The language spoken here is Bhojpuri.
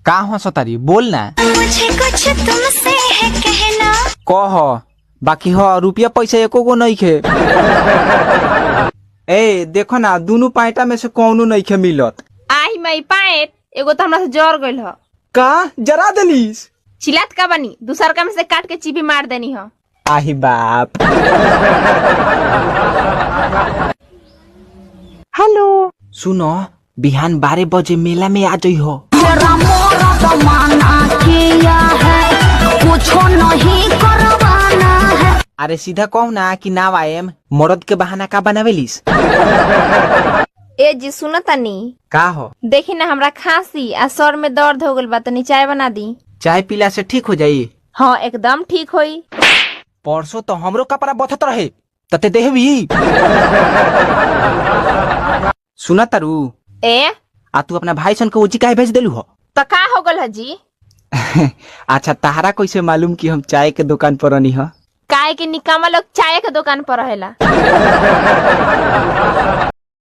का हंसतारी बोल ना। मुझे कुछ तुमसे है कहना। कह बाकी हो रुपया पैसा एको गो नहीं खे। ए देखो ना दोनों पैंटा में से कौनो नहीं खे मिलत। आई मई पैंट एगो तो हमरा से जर गइल ह। का जरा देलीस? चिल्लात का बनी दूसर का में से काट के चिपी मार देनी ह। आही बाप। हेलो सुनो बिहान 12 बजे मेला में आ जाइ हो। तेरा मोरा जमाना किया है कुछ नहीं करवाना है। अरे सीधा कहो ना कि ना आएम मर्द के बहाना का बनावेलिस। ए जी सुनो तनी का हो? देखी ना हमरा खांसी आ सर में दर्द हो गइल बा तनी चाय बना दी। चाय पीला से ठीक हो जाई? हाँ एकदम ठीक होई। परसों तो हमरो कपड़ा बथत रहे तते देहबी। सुना तारू ए आ तू अपना भाई सन के उजी काहे भेज देलू हो? तो का हो गल है जी? अच्छा ताहरा कैसे मालूम कि हम चाय के दुकान पर रहनी हो? काहे के निकामा लोग चाय के दुकान पर रहेला।